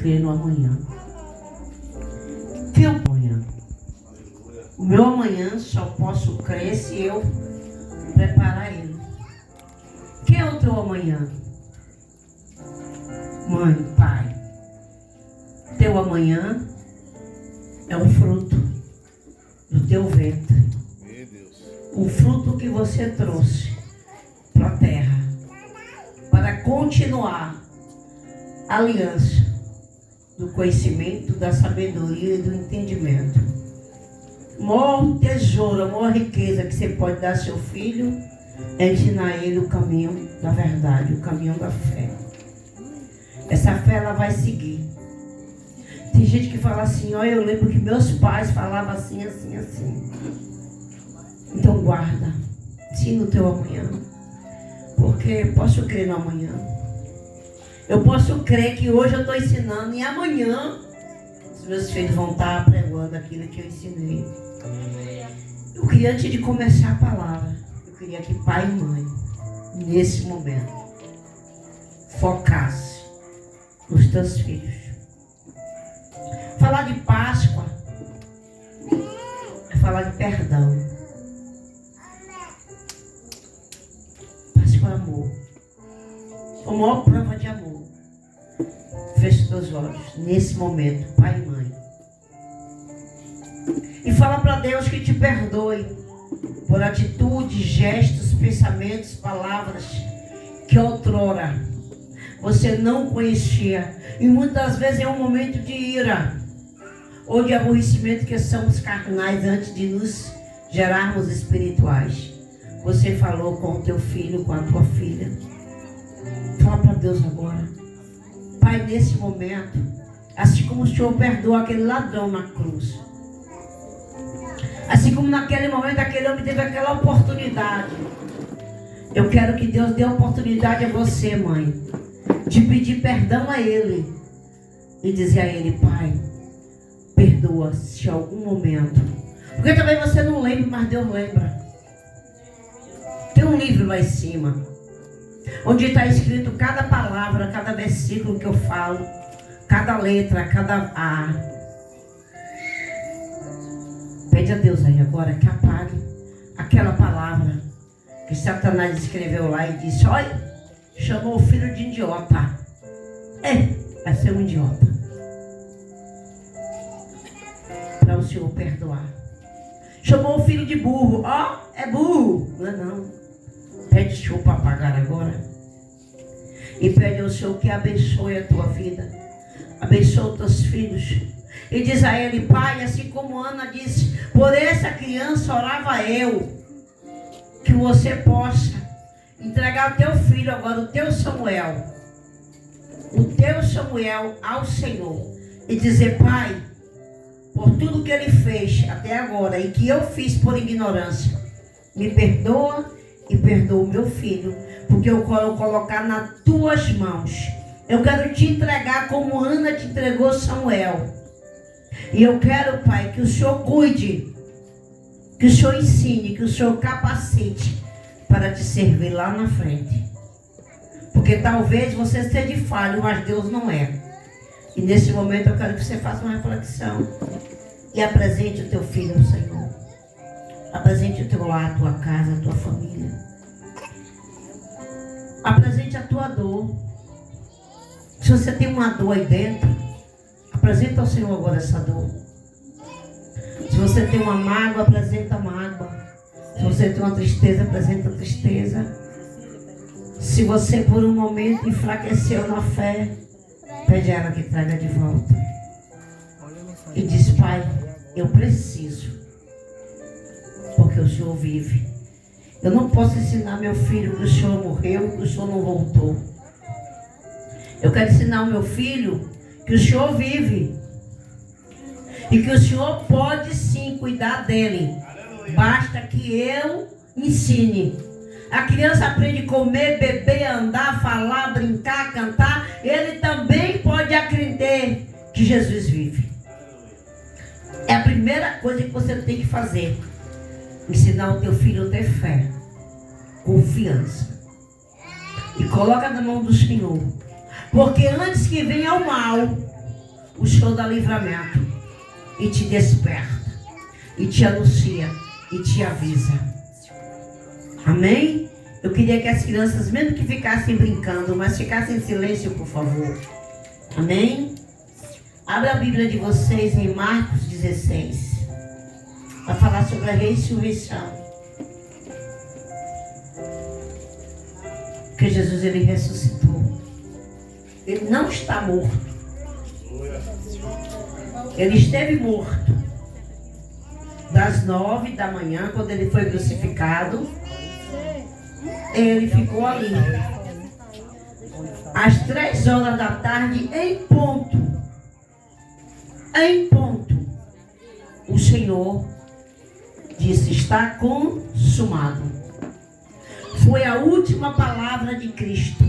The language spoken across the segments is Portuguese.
crer no amanhã. Que amanhã? O meu amanhã só posso crer se eu preparar ele. Que é o teu amanhã? Mãe, pai. Teu amanhã é um fruto do teu ventre. Um fruto que você trouxe para a terra para continuar a aliança do conhecimento, da sabedoria e do entendimento. O maior tesouro, a maior riqueza que você pode dar ao seu filho é ensinar ele o caminho da verdade, o caminho da fé. Essa fé ela vai seguir. Tem gente que fala assim, ó, eu lembro que meus pais falavam assim, assim, assim. Então guarda, ensina o teu amanhã. Porque eu posso crer no amanhã. Eu posso crer que hoje eu estou ensinando e amanhã os meus filhos vão estar pregando aquilo que eu ensinei. Eu queria, antes de começar a palavra, eu queria que pai e mãe, nesse momento, focasse nos teus filhos. Falar de Páscoa é falar de perdão. Páscoa é amor. A maior prova de amor. Feche teus olhos nesse momento, pai e mãe. E fala para Deus que te perdoe por atitudes, gestos, pensamentos, palavras que outrora você não conhecia. E muitas vezes é um momento de ira ou de aborrecimento, que somos carnais antes de nos gerarmos espirituais. Você falou com o teu filho, com a tua filha. Fala para Deus agora. Pai, nesse momento, assim como o Senhor perdoou aquele ladrão na cruz, assim como naquele momento aquele homem teve aquela oportunidade, eu quero que Deus dê a oportunidade a você, mãe, de pedir perdão a ele e dizer a ele, pai, perdoa se algum momento, porque também você não lembra, mas Deus lembra. Tem um livro lá em cima onde está escrito cada palavra, cada versículo que eu falo, cada letra, cada A. Pede a Deus aí agora que apague aquela palavra que Satanás escreveu lá e disse, olha, chamou o filho de idiota. Vai ser um idiota. Para o Senhor perdoar. Chamou o filho de burro. É burro. Não é não. Pede o Senhor para apagar agora. E pede ao Senhor que abençoe a tua vida. Abençoe os teus filhos. E diz a ele, pai, assim como Ana disse, por essa criança orava eu, que você possa entregar o teu filho agora, o teu Samuel ao Senhor. E dizer, pai, por tudo que ele fez até agora e que eu fiz por ignorância, me perdoa e perdoa o meu filho, porque eu quero colocar nas tuas mãos. Eu quero te entregar como Ana te entregou Samuel. E eu quero, pai, que o Senhor cuide, que o Senhor ensine, que o Senhor capacite para te servir lá na frente. Porque talvez você seja falho, mas Deus não é. E nesse momento eu quero que você faça uma reflexão e apresente o teu filho ao Senhor. Apresente o teu lar, a tua casa, a tua família. Apresente a tua dor. Se você tem uma dor aí dentro, apresenta ao Senhor agora essa dor. Se você tem uma mágoa, apresenta a mágoa. Se você tem uma tristeza, apresenta a tristeza. Se você por um momento enfraqueceu na fé, pede a ela que traga de volta. E diz, pai, eu preciso, porque o Senhor vive. Eu não posso ensinar meu filho que o Senhor morreu, que o Senhor não voltou. Eu quero ensinar o meu filho que o Senhor vive. E que o Senhor pode sim cuidar dele. Basta que eu ensine. A criança aprende a comer, beber, andar, falar, brincar, cantar. Ele também pode acreditar que Jesus vive. É a primeira coisa que você tem que fazer. Ensinar o teu filho a ter fé, confiança. E coloca na mão do Senhor. Porque antes que venha o mal, o show da livramento e te desperta, e te anuncia, e te avisa. Amém? Eu queria que as crianças, mesmo que ficassem brincando, mas ficassem em silêncio, por favor. Amém? Abra a Bíblia de vocês em Marcos 16. Vai falar sobre a ressurreição. Porque Jesus, ele ressuscitou. Ele não está morto. Ele esteve morto. Das 9 da manhã, quando ele foi crucificado, ele ficou ali. Às 3 horas da tarde, em ponto, o Senhor disse: está consumado. Foi a última palavra de Cristo.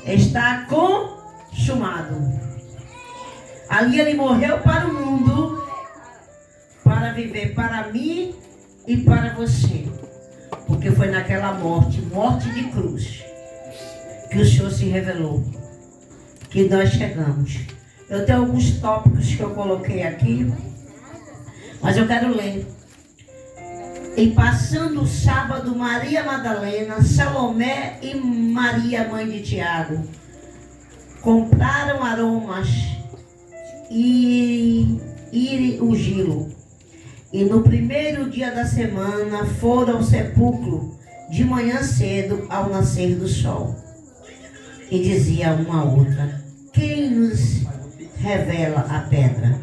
Está consumado. Ali ele morreu para o mundo, para viver para mim e para você. Porque foi naquela morte de cruz, que o Senhor se revelou, que nós chegamos. Eu tenho alguns tópicos que eu coloquei aqui, mas eu quero ler. E passando o sábado, Maria Madalena, Salomé e Maria, mãe de Tiago, compraram aromas e ungí-lo. E no primeiro dia da semana foram ao sepulcro de manhã cedo, ao nascer do sol. E dizia uma a outra: quem nos revela a pedra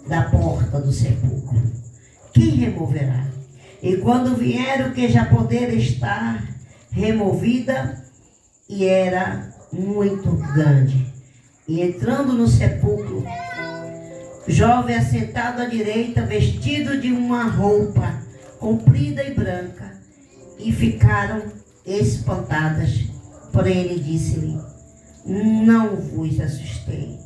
da porta do sepulcro? Quem removerá? E quando vieram, que já poderia estar removida, e era muito grande. E entrando no sepulcro, jovem assentado à direita, vestido de uma roupa comprida e branca, e ficaram espantadas. Porém ele disse-lhe: não vos assustei.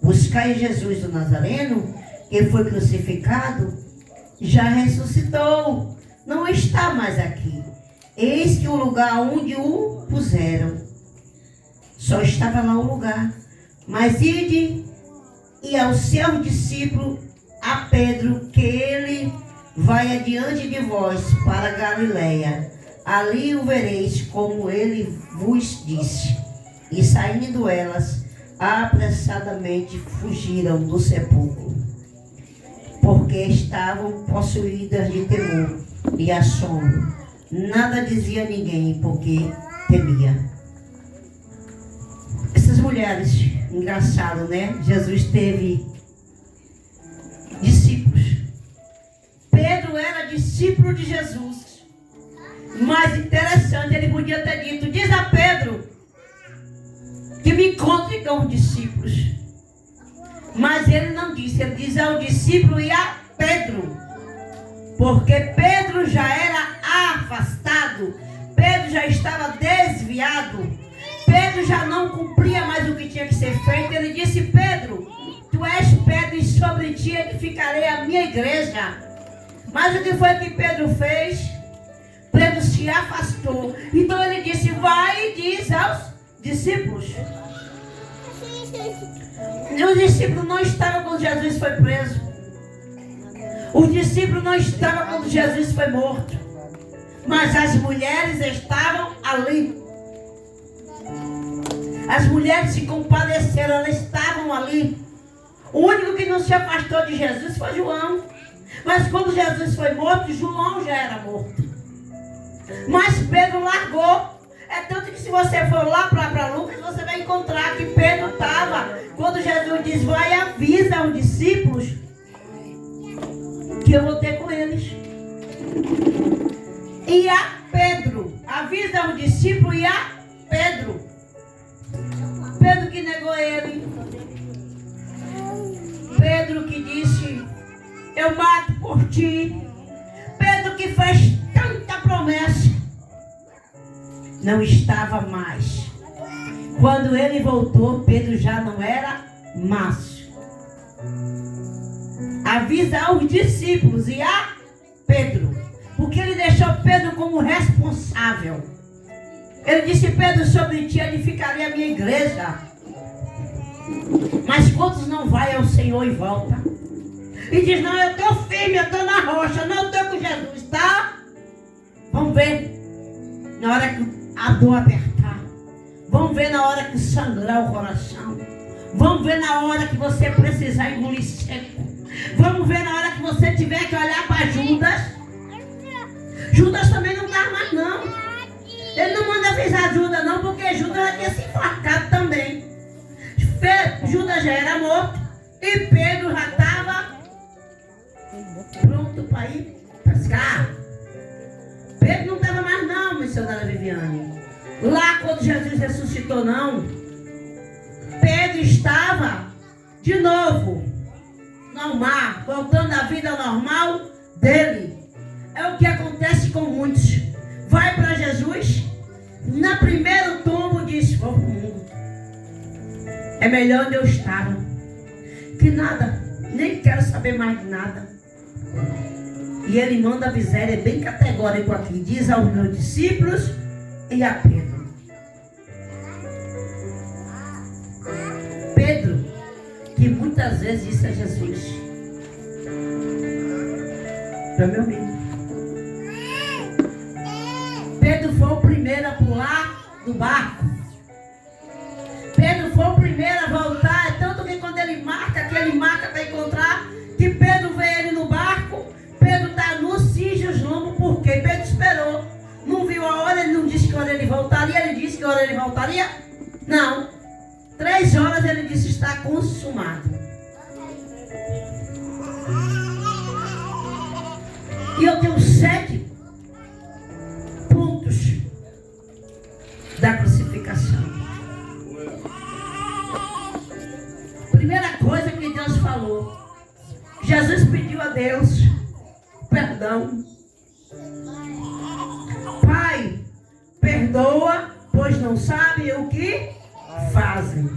Buscai Jesus do Nazareno, que foi crucificado, já ressuscitou, não está mais aqui. Eis que o lugar onde o puseram, só estava lá o lugar. Mas ide e ao seu discípulo, a Pedro, que ele vai adiante de vós para Galiléia. Ali o vereis, como ele vos disse. E saindo elas, apressadamente fugiram do sepulcro, porque estavam possuídas de temor e assombro. Nada dizia a ninguém, porque temia. Essas mulheres, engraçado, né? Jesus teve discípulos. Pedro era discípulo de Jesus. Mais interessante, ele podia ter dito: diz a Pedro que me encontre com os discípulos. Mas ele não disse, ele diz ao discípulo e a Pedro. Porque Pedro já era afastado, Pedro já estava desviado, Pedro já não cumpria mais o que tinha que ser feito. Ele disse: Pedro, tu és Pedro, e sobre ti edificarei a minha igreja. Mas o que foi que Pedro fez? Pedro se afastou. Então ele disse: vai e diz aos discípulos. Os discípulos não estavam quando Jesus foi preso. Os discípulos não estavam quando Jesus foi morto. Mas as mulheres estavam ali. As mulheres se compadeceram, elas estavam ali. O único que não se afastou de Jesus foi João. Mas quando Jesus foi morto, João já era morto. Mas Pedro largou. É tanto que se você for lá para Lucas, você vai encontrar que Pedro estava. Quando Jesus diz: vai e avisa aos discípulos que eu vou ter com eles. E a Pedro, avisa aos discípulos e a Pedro. Pedro que negou ele. Pedro que disse: eu mato por ti. Pedro que fez tanta promessa. Não estava mais. Quando ele voltou, Pedro já não era mais. Avisa aos discípulos e a Pedro. Porque ele deixou Pedro como responsável. Ele disse: Pedro, sobre ti edificarei a minha igreja. Mas quantos não vai ao Senhor e volta? E diz, não, eu estou firme, eu estou na rocha, não estou com Jesus, tá? Vamos ver na hora que a dor apertar. Vamos ver na hora que sangrar o coração. Vamos ver na hora que você precisar engolir seco. Vamos ver na hora que você tiver que olhar para Judas. Judas também não estava mais não. Ele não manda avisar Judas não, porque Judas já tinha se enforcado também. Judas já era morto. E Pedro já estava pronto para ir pescar. Pedro não estava mais não, missionária Viviane. Lá quando Jesus ressuscitou não. Pedro estava de novo no mar, voltando à vida normal dele. É o que acontece com muitos. Vai para Jesus, na primeiro tombo diz, vou para o mundo. É melhor onde eu estava. Que nada, nem quero saber mais de nada. E ele manda avisar, ele é bem categórico aqui. Diz aos meus discípulos e a Pedro. Pedro, que muitas vezes disse a Jesus. Para meu amigo. Pedro foi o primeiro a pular do barco. Pedro foi o primeiro a voltar. É tanto que quando ele marca para encontrar, que Pedro vê ele no barco. Pedro está no Cisjos-Lombos, porque Pedro esperou. Não viu a hora, ele não disse que hora ele voltaria. Ele disse que hora ele voltaria? Não. 3 horas ele disse, está consumado. E eu tenho 7 pontos da crucificação. Primeira coisa que Deus falou. Jesus pediu a Deus perdão. Pai, perdoa, pois não sabem o que fazem.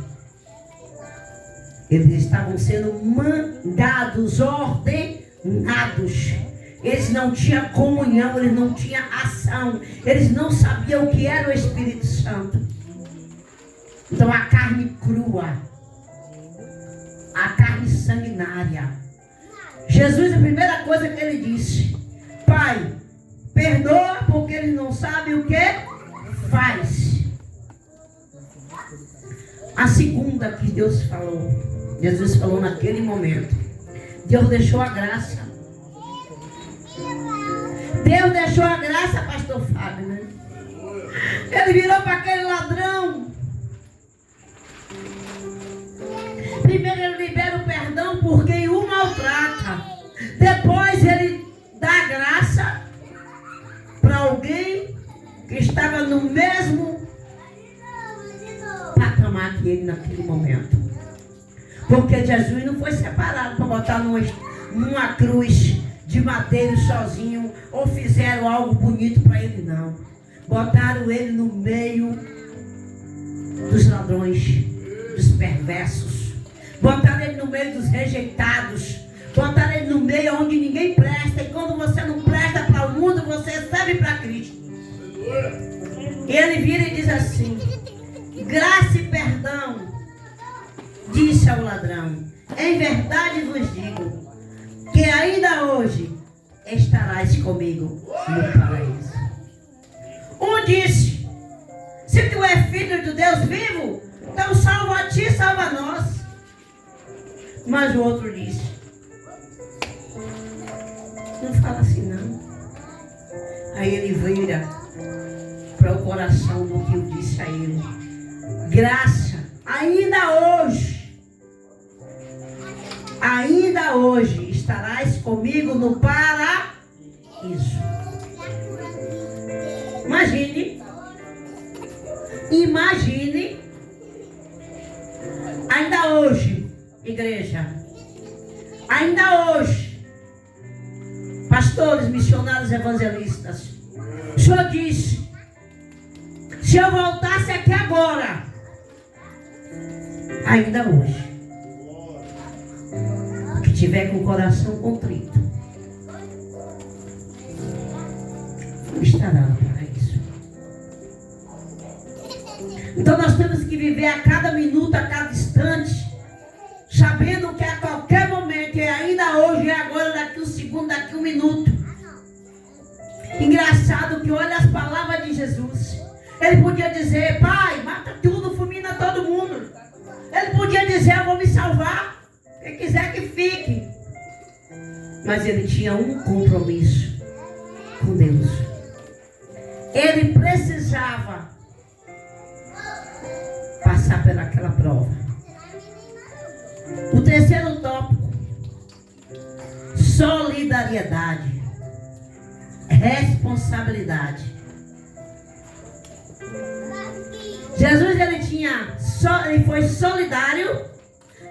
Eles estavam sendo mandados, ordenados. Eles não tinham comunhão, eles não tinham ação. Eles não sabiam o que era o Espírito Santo. Então a carne crua, a carne sanguinária. Jesus, a primeira coisa que ele disse: Pai, perdoa porque eles não sabem o que faz. A segunda que Deus falou, Jesus falou naquele momento. Deus deixou a graça. Deus deixou a graça, pastor Fábio, né? Ele virou para aquele ladrão. Primeiro ele libera o perdão por quem o maltrata. Depois ele dá graça para alguém que estava no mesmo patamar que ele naquele momento. Porque Jesus não foi separado para botar numa cruz de madeira sozinho, ou fizeram algo bonito para ele, não. Botaram ele no meio dos ladrões, dos perversos. Botaram ele no meio dos rejeitados. Botaram ele no meio onde ninguém presta. E quando você não presta para o mundo, você serve para Cristo. E ele vira e diz assim: graça e perdão, disse ao ladrão, em verdade vos digo, que ainda hoje estarás comigo no paraíso. Um disse: se tu és filho de Deus vivo, então salva a ti, salva a nós. Mas o outro disse: não fala assim não. Aí ele vira para o coração do que eu disse a ele: graça, ainda hoje estarás comigo no paraíso. Imagine, ainda hoje, igreja, ainda hoje, pastores, missionários, evangelistas, o Senhor disse: se eu voltasse aqui agora, ainda hoje, que tiver com o coração contrito, estará no paraíso. Então nós temos que viver a cada minuto, a cada instante, minuto. Engraçado que olha as palavras de Jesus. Ele podia dizer: Pai, mata tudo, fulmina todo mundo. Ele podia dizer: eu vou me salvar. Quem quiser que fique. Mas ele tinha um compromisso com Deus. Ele precisava passar pelaquela prova. O terceiro tópico: solidariedade, responsabilidade. Jesus ele foi solidário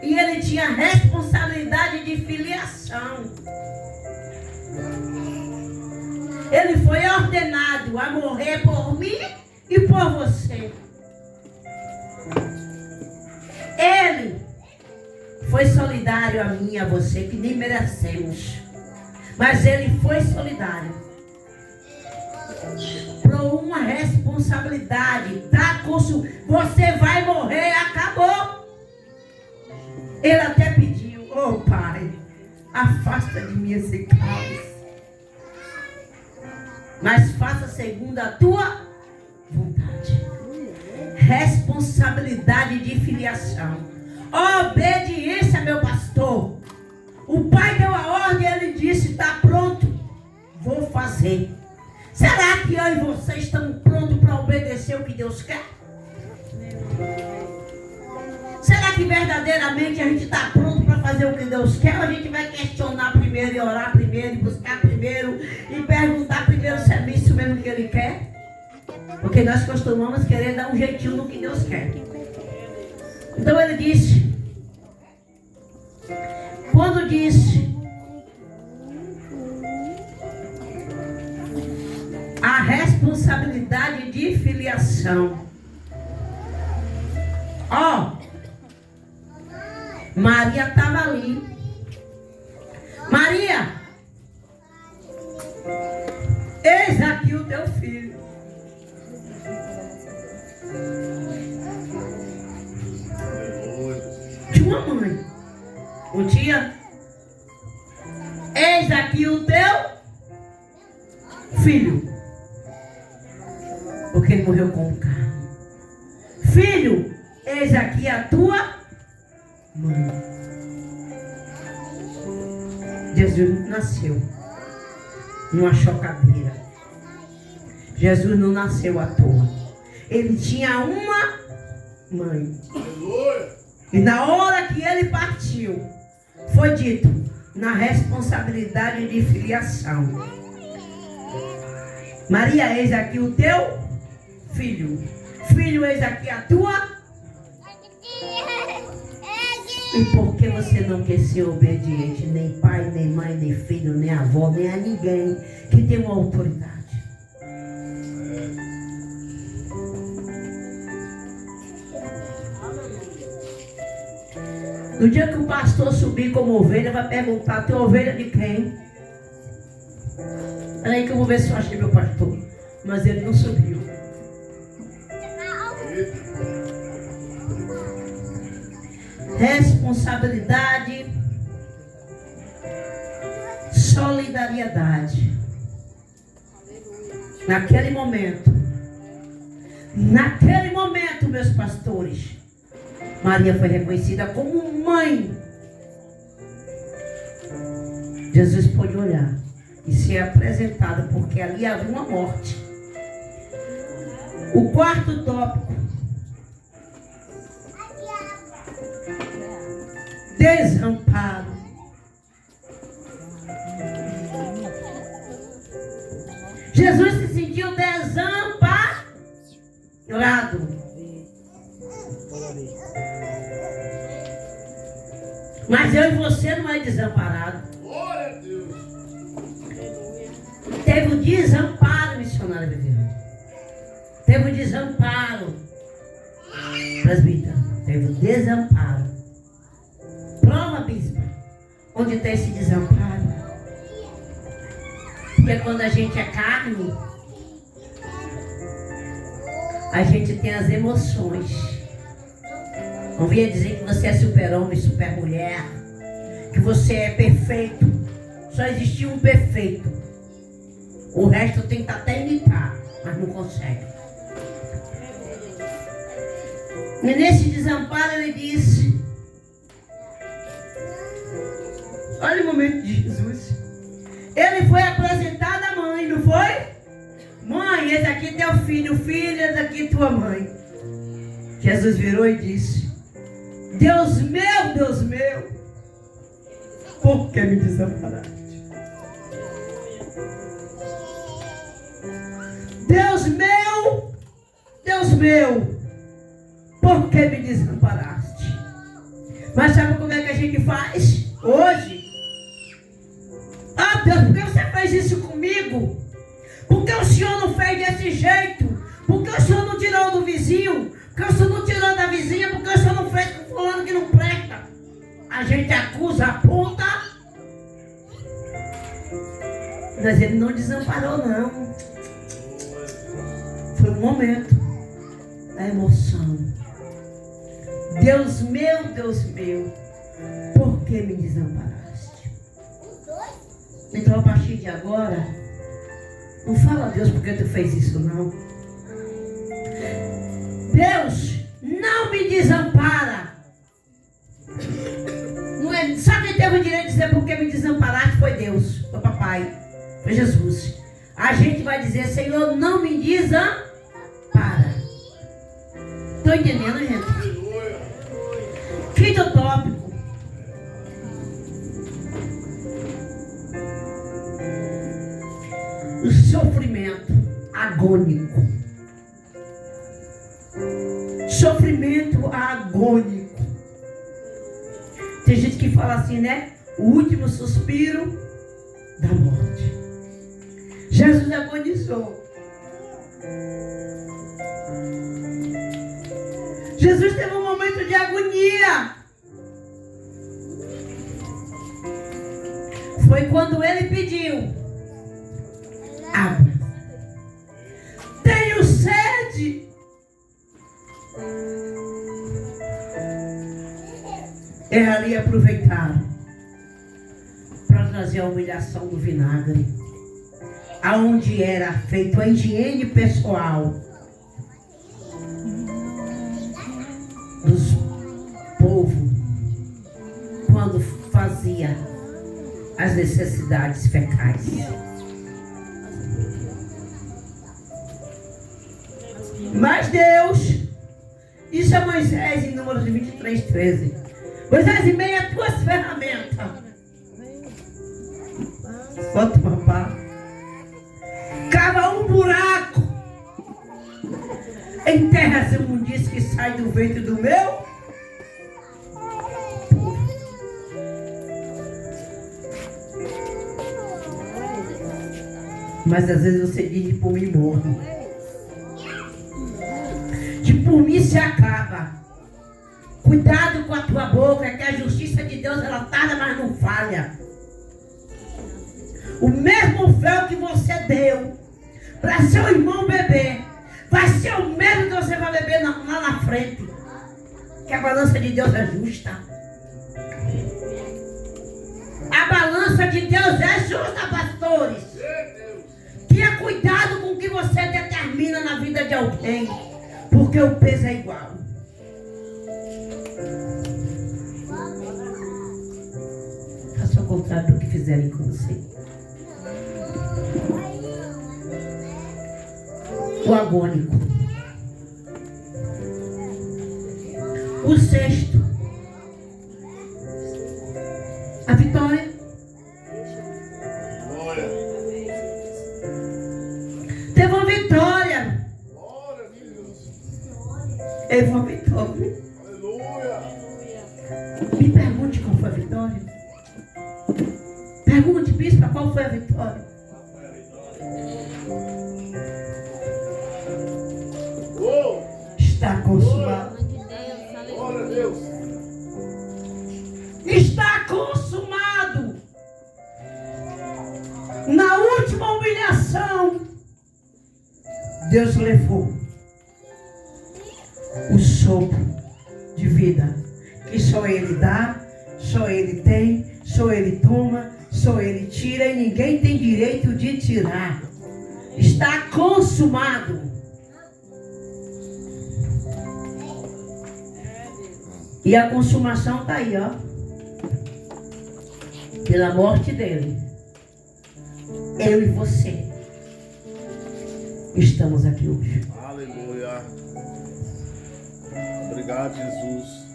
e ele tinha responsabilidade de filiação. Ele foi ordenado a morrer por mim e por você. Ele foi solidário a mim e a você, que nem merecemos. Mas ele foi solidário por uma responsabilidade. Tá, curso, você vai morrer, acabou. Ele até pediu: oh Pai, afasta de mim esse cálice, mas faça segundo a tua vontade. Responsabilidade de filiação. Obediência, meu pastor. O pai deu a ordem, ele disse: está pronto, vou fazer. Será que eu e você estamos prontos para obedecer o que Deus quer? Será que verdadeiramente a gente está pronto para fazer o que Deus quer? Ou a gente vai questionar primeiro e orar primeiro e buscar primeiro e perguntar primeiro se é isso mesmo que Ele quer? Porque nós costumamos querer dar um jeitinho no que Deus quer. Então ele disse, quando disse a responsabilidade de filiação, Maria estava ali. Maria, eis aqui o teu filho. Tinha uma mãe, não tinha? Eis aqui o teu filho. Porque ele morreu com carne. Filho, eis aqui a tua mãe. Jesus nasceu numa chocadeira. Jesus não nasceu à toa. Ele tinha uma mãe. E na hora que ele partiu, foi dito na responsabilidade de filiação: Maria, eis aqui o teu filho. Filho, eis aqui a tua. E por que você não quer ser obediente? Nem pai, nem mãe, nem filho, nem avó, nem a ninguém que tem uma autoridade. No dia que o pastor subir como ovelha, vai perguntar: tem ovelha de quem? Peraí que eu vou ver se eu achei meu pastor. Mas ele não subiu. Responsabilidade, solidariedade. Naquele momento, meus pastores, Maria foi reconhecida como mãe. Jesus pôde olhar e ser apresentado, porque ali havia uma morte. O quarto tópico: desamparo. Jesus se sentiu desamparado. Mas eu e você não é desamparado. Glória a Deus. Teve o desamparo, missionário Viviane. Teve o desamparo, presbítero. Teve o desamparo. Prova, bispo, onde tem esse desamparo. Porque quando a gente é carne, a gente tem as emoções. Não venha dizer que você é super-homem, super-mulher, que você é perfeito, Só existia um perfeito. O resto tenta até imitar, mas não consegue. E nesse desamparo ele disse, olha o momento de Jesus. Ele foi apresentado à mãe, não foi? Mãe, esse aqui é teu filho, filho, esse aqui é tua mãe. Jesus virou e disse, Deus meu, por que me desamparaste? Deus meu, por que me desamparaste? Mas sabe como é que a gente faz hoje? Ah, Deus, por que você fez isso comigo? Por que o Senhor não fez desse jeito? Por que o Senhor não tirou do vizinho? Por que o Senhor não tirou da vizinha? Por que o Senhor não fez com fulano que não presta? A gente acusa, aponta. Mas ele não desamparou, não. Foi um momento da emoção. Deus meu, por que me desamparaste? Então, a partir de agora, não fala a Deus porque tu fez isso, não. Deus, não me desampara. Não é, só quem teve o direito de dizer por que me desamparaste foi Deus, foi papai, foi Jesus. A gente vai dizer, Senhor, não me desampara. Estou entendendo, gente? Quinto tópico. O sofrimento agônico. Sofrimento agônico. Tem gente que fala assim, né? O último suspiro da morte. Jesus agonizou. Jesus teve um momento de agonia. Foi quando ele pediu água. Tenho sede. Ele aproveitaram para trazer a humilhação do vinagre, aonde era feito a higiene pessoal dos povos quando fazia as necessidades fecais. Mas Deus, isso é Moisés em Números 23:13. Moisés, em meio a tuas ferramentas, bota uma pá, cava um buraco, enterra essa imundícia que sai do ventre do meu. Mas às vezes você diz de por mim morre, de por mim se acaba. Cuidado com a tua boca, que a justiça de Deus ela tarda, mas não falha. O mesmo véu que você deu para seu irmão beber, vai ser o mesmo que você vai beber lá na frente. Que a balança de Deus é justa. A balança de Deus é justa, pastores. Tenha cuidado com o que você determina na vida de alguém, porque o peso é igual. Faça o contrário do que fizerem com você. O agônico. O sexto, a vitória. Teve uma vitória. Teve uma vitória. Me pergunte qual foi a vitória. Pergunte, bispo, qual foi a vitória. Está consumado. Está consumado. Na última humilhação, Deus levou o sopro de vida que só Ele dá, só Ele tem, só Ele toma, só só Ele tira e ninguém tem direito de tirar. Está consumado. E a consumação está aí, ó. Pela morte dele. Eu e você estamos aqui hoje. Aleluia. Obrigado, Jesus.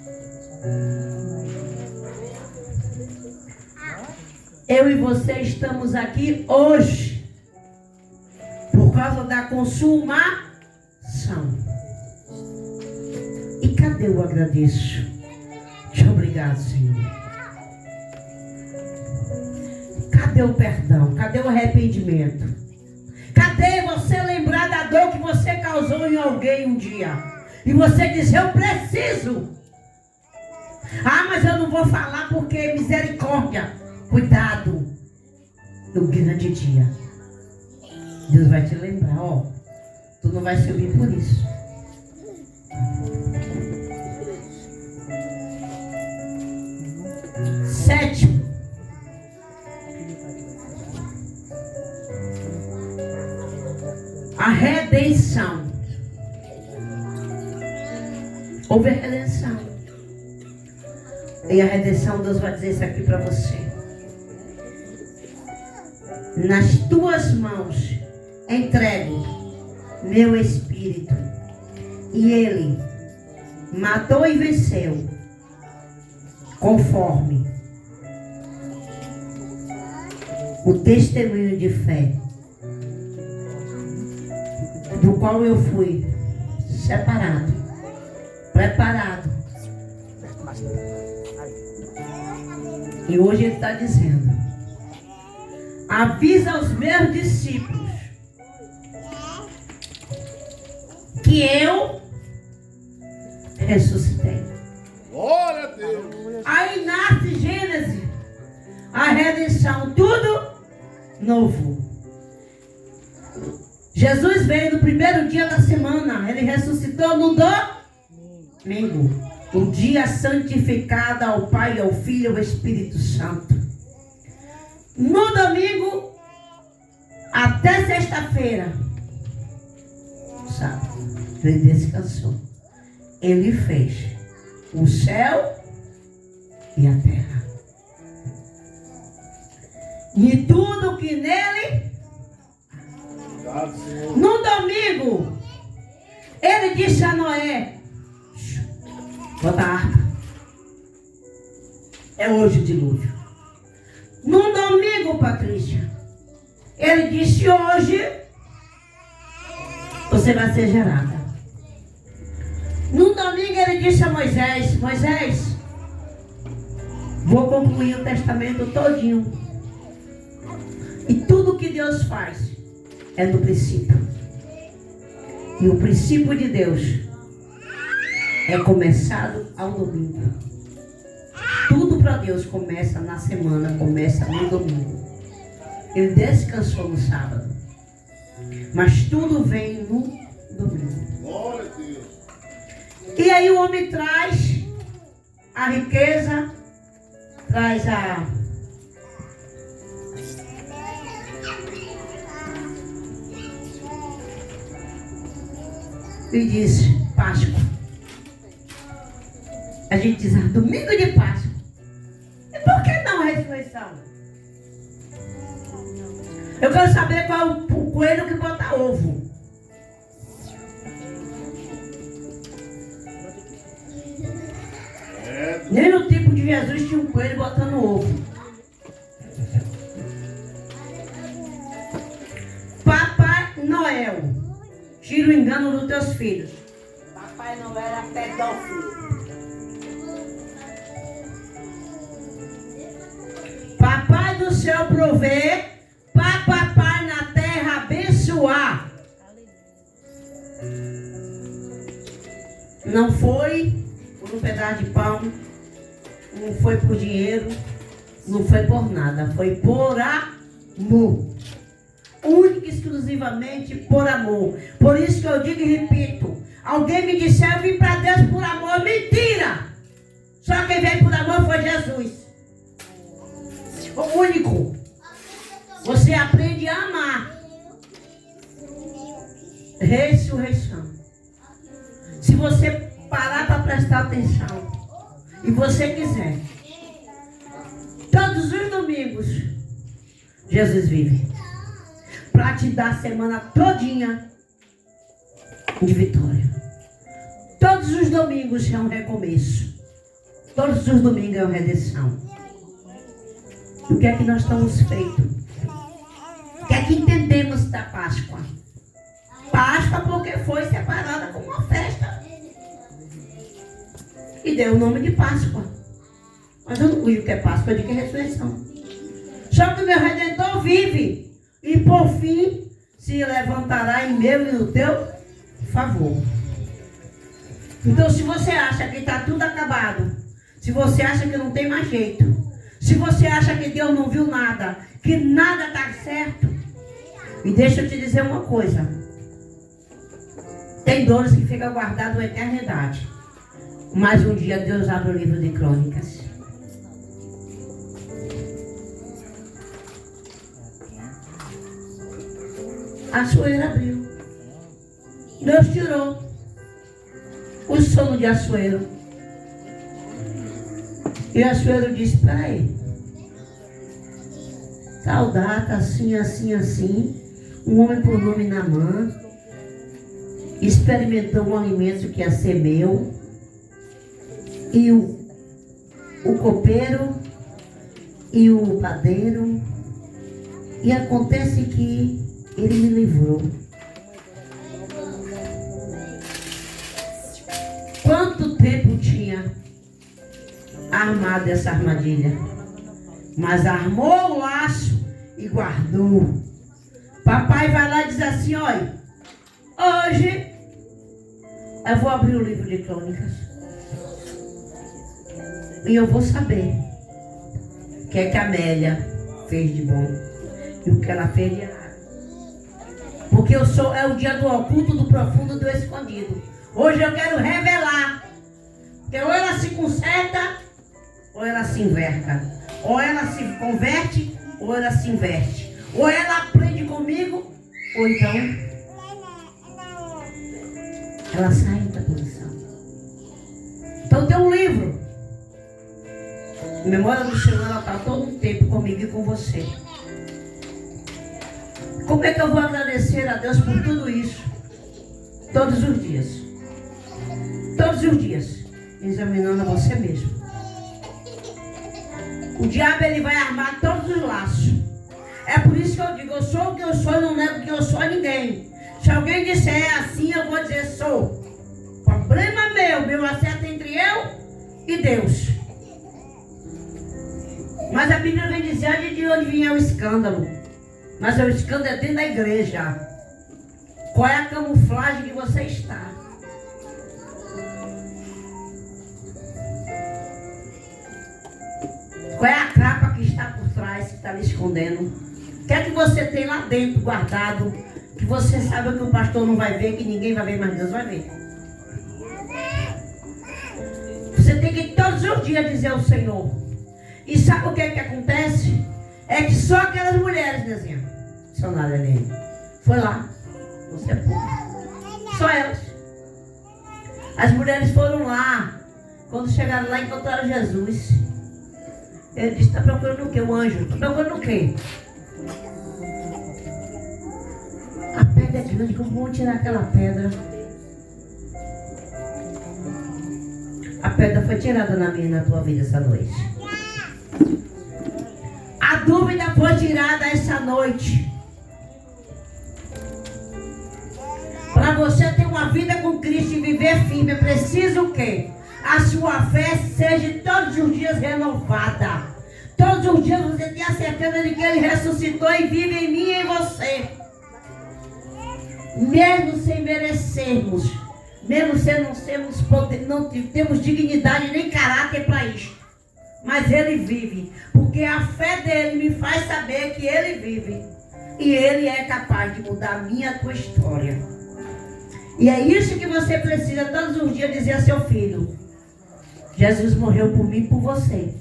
Eu e você estamos aqui hoje por causa da consumação. E cadê o agradeço? Te obrigado, Senhor. Cadê o perdão? Cadê o arrependimento? Cadê você lembrar da dor que você causou em alguém um dia? E você diz, eu preciso. Ah, mas eu não vou falar porque misericórdia. Cuidado. No grande dia. Deus vai te lembrar, ó. Tu não vai subir por isso. Sétimo. A redenção. Houve a redenção. E a redenção, Deus vai dizer isso aqui para você. Nas tuas mãos entrego meu espírito. E ele matou e venceu, conforme o testemunho de fé, do qual eu fui separado, preparado. E hoje ele está dizendo, avisa aos meus discípulos que eu ressuscitei. Glória a Deus. Aí nasce Gênesis, a redenção, tudo novo. Jesus veio no primeiro dia da semana, ele ressuscitou no domingo, o dia santificado ao Pai, ao Filho e ao Espírito Santo. No domingo, até sexta-feira, sabe, ele descansou. Ele fez o céu e a terra. E tudo que nele. No domingo, ele disse a Noé, bota a arca. É hoje o dilúvio. No domingo, Patrícia, ele disse, hoje você vai ser gerada. No domingo ele disse a Moisés, Moisés, vou concluir o testamento todinho. E tudo que Deus faz é no princípio. E o princípio de Deus é começado ao domingo. Tudo para Deus começa na semana, começa no domingo. Ele descansou no sábado. Mas tudo vem no domingo. Glória a Deus. E aí o homem traz a riqueza, traz a... E diz, Páscoa. A gente diz, domingo de Páscoa. E por que não a ressurreição? Eu quero saber qual é o coelho que bota ovo. Nem no tempo de Jesus tinha um coelho botando ovo. Papai Noel, tira o engano dos teus filhos. Papai Noel era pedófilo. Papai do céu prover, papai na terra abençoar. Não foi por um pedaço de pão, não foi por dinheiro, não foi por nada, foi por amor. Única e exclusivamente por amor. Por isso que eu digo e repito, alguém me disse, eu vim para Deus por amor. Mentira! Só quem veio por amor foi Jesus. O único. você aprende a amar. Ressurreição. Se você parar para prestar atenção e você quiser, todos os domingos, Jesus vive para te dar a semana todinha de vitória. Todos os domingos é um recomeço. Todos os domingos é uma redenção. O que é que nós estamos feitos? O que é que entendemos da Páscoa? Páscoa porque foi separada como uma festa. E deu o nome de Páscoa. Mas eu não digo o que é Páscoa, eu digo que é ressurreição. Só que o meu Redentor vive. E por fim se levantará em meu e no teu favor. Então se você acha que está tudo acabado, se você acha que não tem mais jeito, se você acha que Deus não viu nada, que nada está certo, e deixa eu te dizer uma coisa. Tem dores que ficam guardadas na eternidade. Mas um dia Deus abre o livro de crônicas. A Assuero abriu. Deus tirou o sono de Assuero. E Assuero disse, peraí. Tal data, assim, assim, assim. Um homem por nome Naamã experimentou um alimento que ia ser meu. E o copeiro e o padeiro. E acontece que ele me livrou. Quanto tempo tinha armado essa armadilha? Mas armou o laço e guardou. Papai vai lá e diz assim, olha, hoje eu vou abrir o livro de crônicas. E eu vou saber o que é que a Amélia fez de bom e o que ela fez de errado. Porque é o dia do oculto, do profundo, do escondido. Hoje eu quero revelar. Porque ou ela se conserta, ou ela se inverta. Ou ela se converte, ou ela se inverte. Ou ela aprende comigo, ou então ela sai da posição. Então tem um livro. A memória do Senhor, ela está todo um tempo comigo e com você. Como é que eu vou agradecer a Deus por tudo isso? Todos os dias. Todos os dias. Examinando a você mesmo. O diabo, ele vai armar todos os laços. É por isso que eu digo, eu sou o que eu sou, eu não nego que eu sou a ninguém. Se alguém disser é assim, eu vou dizer sou. Problema meu acerto entre eu e Deus. Mas a Bíblia vem dizer de onde vinha o escândalo. Mas o escândalo é dentro da igreja. Qual é a camuflagem que você está? Qual é a capa que está por trás, que está lhe escondendo? O que é que você tem lá dentro guardado, que você sabe que o pastor não vai ver, que ninguém vai ver, mas Deus vai ver? Você tem que todos os dias dizer ao Senhor. E sabe o que é que acontece? É que só aquelas mulheres, Nezinha, missionária ali, foi lá. Você pôde. Só elas. As mulheres foram lá. Quando chegaram lá, encontraram Jesus. Ele disse, está procurando o quê? O anjo. Está procurando o quê? A pedra é grande, como vão tirar aquela pedra? A pedra foi tirada na minha e na tua vida essa noite. A dúvida foi tirada essa noite. Para você ter uma vida com Cristo e viver firme, é preciso o quê? A sua fé seja todos os dias renovada. Todos os dias você tenha a certeza de que Ele ressuscitou e vive em mim e em você. Mesmo sem merecermos, mesmo sem não sermos poder, não temos dignidade nem caráter para isso. Mas Ele vive, porque a fé dele me faz saber que Ele vive. E Ele é capaz de mudar a minha e a tua história. E é isso que você precisa todos os dias dizer a seu filho. Jesus morreu por mim e por você.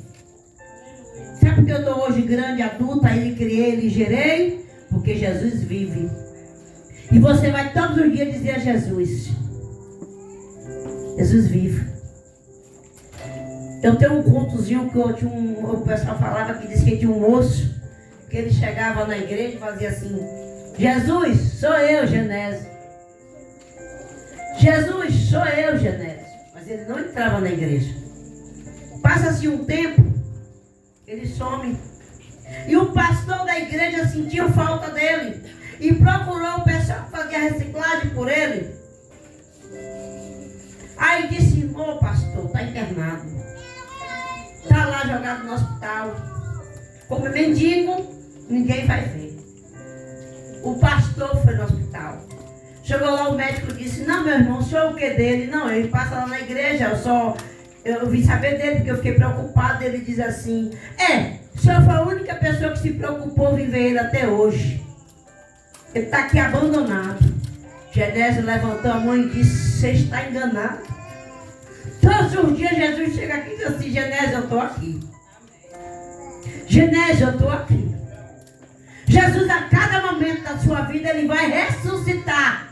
Sabe porque eu estou hoje grande, adulta, Ele criei, Ele gerei? Porque Jesus vive. E você vai todos os dias dizer a Jesus: Jesus vive. Eu tenho um contozinho que o pessoal falava que disse que tinha um moço, que ele chegava na igreja e fazia assim: Jesus, sou eu, Genésio. Jesus, sou eu, Genésio. Mas ele não entrava na igreja. Passa-se um tempo, ele some. E o pastor da igreja sentiu falta dele e procurou o pessoal que fazia reciclagem por ele. Aí disse: ô pastor, está internado. Está lá jogado no hospital. Como mendigo, ninguém vai ver. O pastor foi no hospital. Chegou lá, o médico disse: não, meu irmão, o senhor é o que dele? Não, ele passa lá na igreja, eu vim saber dele porque eu fiquei preocupado. Ele diz assim: o senhor foi a única pessoa que se preocupou em ver ele até hoje. Ele está aqui abandonado. Genésio levantou a mão e disse: você está enganado. Todos os dias Jesus chega aqui e diz assim: Genésio, eu estou aqui. Genésio, eu estou aqui. Jesus, a cada momento da sua vida, ele vai ressuscitar.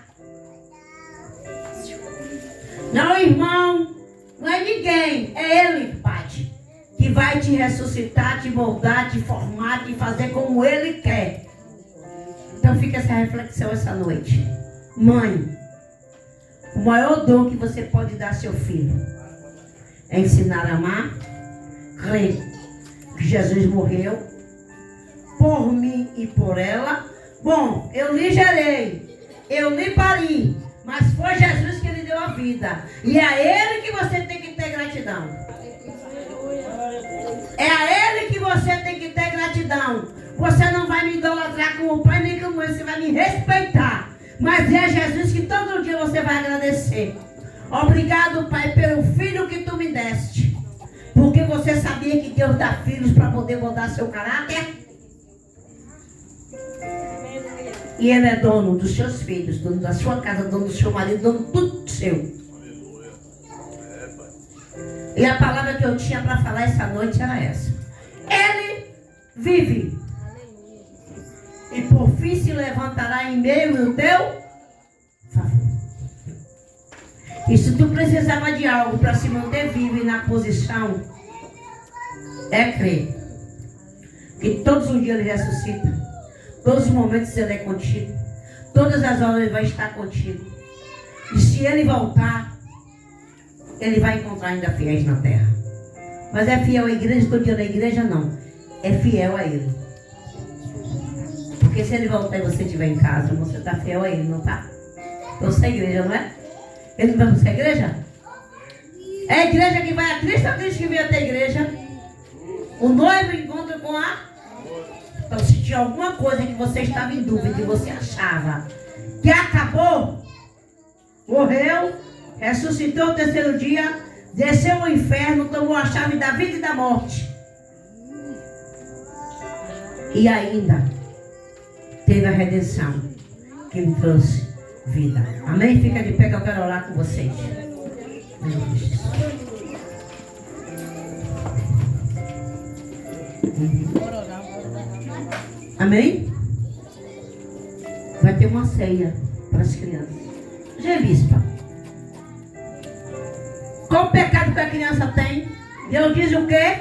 Não, irmão, não é ninguém, é ele, Pai, que vai te ressuscitar, te moldar, te formar, te fazer como ele quer. Então fica essa reflexão essa noite. Mãe, o maior dom que você pode dar ao seu filho é ensinar a amar, crer que Jesus morreu por mim e por ela. Bom, eu lhe gerei, eu lhe pari, mas foi Jesus que lhe deu a vida. E é a ele que você tem que ter gratidão. É a ele que você tem que ter gratidão. Você não vai me idolatrar como pai nem como mãe, você vai me respeitar. Mas é Jesus que todo dia você vai agradecer. Obrigado, Pai, pelo filho que tu me deste. Porque você sabia que Deus dá filhos para poder mudar seu caráter. E ele é dono dos seus filhos, dono da sua casa, dono do seu marido, dono de tudo seu. E a palavra que eu tinha para falar essa noite era essa. Ele vive. E por fim se levantará em meio do teu favor. E se tu precisava de algo para se manter vivo e na posição, é crer que todos os dias ele ressuscita. Todos os momentos ele é contigo. Todas as horas ele vai estar contigo. E se ele voltar, ele vai encontrar ainda fiéis na terra. Mas é fiel à igreja, todo dia na igreja não. É fiel a ele. Porque se ele voltar e você estiver em casa, você está fiel a ele, não está? Você é igreja, não é? Ele não vai buscar a igreja? É a igreja que vai a Cristo ou a Cristo que vem até a igreja? O noivo encontra com a... Então, se tinha alguma coisa que você estava em dúvida e você achava que acabou, morreu, ressuscitou no terceiro dia, desceu ao inferno, tomou a chave da vida e da morte. E ainda teve a redenção que me trouxe vida. Amém? Fica de pé que eu quero orar com vocês. Amém? Vai ter uma ceia para as crianças. Já bispa, qual o pecado que a criança tem? Deus diz o quê?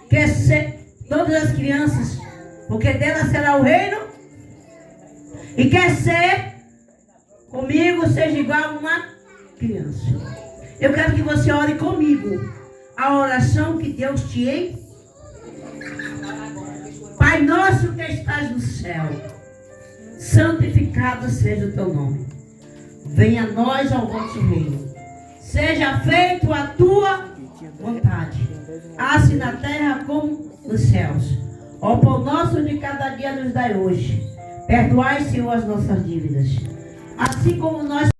Que ser todas as crianças, porque dela será o reino. E quer ser comigo, seja igual a uma criança. Eu quero que você ore comigo a oração que Deus te ensinou. Pai nosso que estás no céu, santificado seja o teu nome. Venha a nós ao vosso reino. Seja feita a tua vontade, assim na terra como nos céus. O pão nosso de cada dia nos dai hoje. Perdoai, Senhor, as nossas dívidas, assim como nós